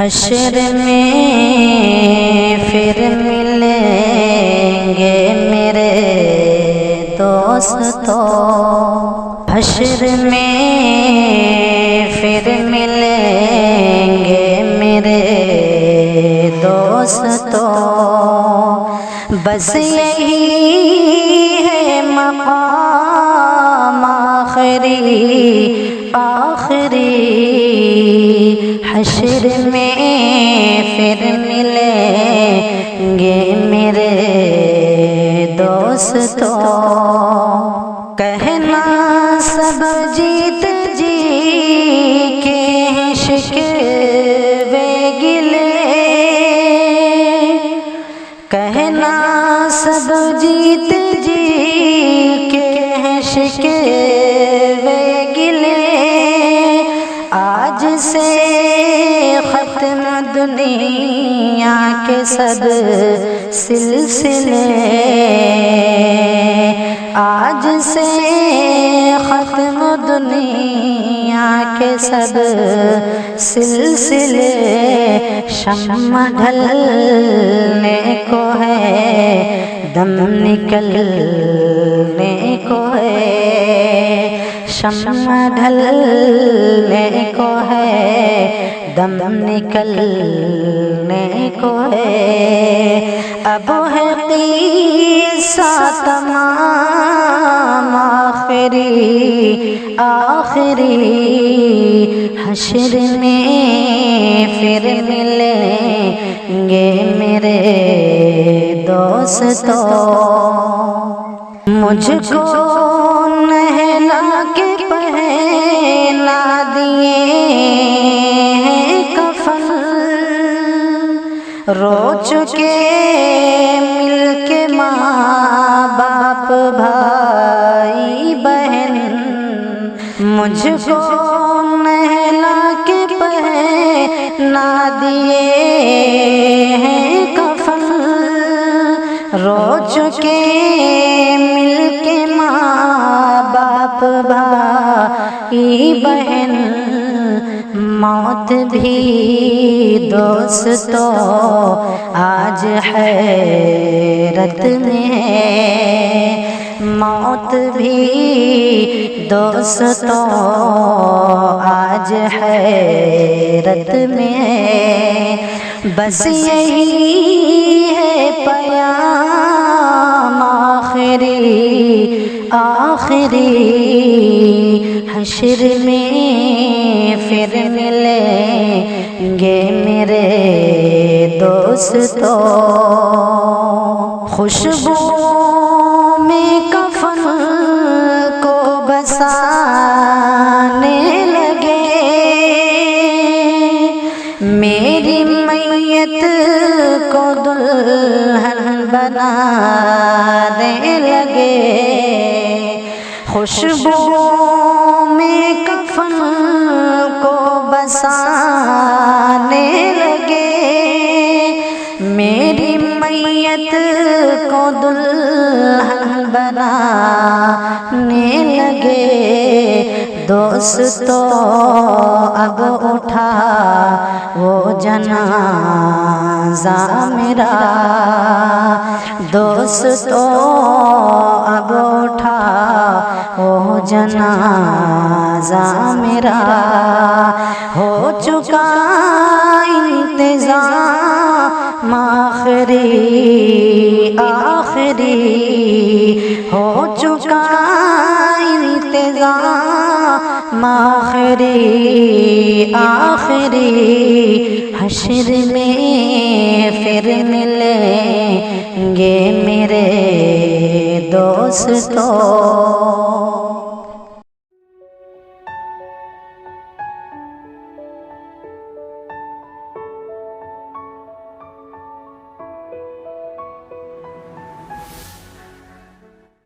حشر میں پھر ملیں گے میرے دوستو، حشر میں پھر ملیں گے میرے دوستو، بس یہی ہے مقام آخری، حشر میں پھر ملیں گے میرے دوستو، کہنا سب جیت جی کے ہیں شکوے گلے، کہنا سب جیت جی کے ہیں شکوے گلے، آج سے ختم دنیا کے سب سلسلے، آج سے ختم دنیا کے سب سلسلے، شمع ڈھلنے کو ہے دم نکلنے کو ہے، شمع ڈھلنے کو ہے دم نکلنے کو ہے، اب ہے قصہ تمام آخری، حشر میں پھر ملیں گے میرے دوستو، مجھ کو نہلا کے پہنا دیے ہیں کفن، رو چکے مل کے ماں باپ بھائی بہن، مجھ کو نہلا کے پہنا دیے ہیں کفن، رو چکے مل کے ماں باپ بھائی بہن، موت بھی دوستو آج حیرت میں ہے، موت بھی دوستو آج حیرت میں ہے، بس یہی ہے پیام آخری، حشر میں پھر ملیں گے میرے دوستو، خوشبو میں کفن کو بسانے لگے، میری میت کو دلہن بنانے لگے، خوشبو میں کفن کو بسانے لگے، میری میت کو دلہن بنانے لگے، دوستو اب اٹھا وہ جنازہ میرا، دوستو اب اٹھا وہ جنازہ میرا، ہو چکا انتظام آخری، ہو چکا انتظام آخری، حشر میں پھر ملیں گے میرے دوستو۔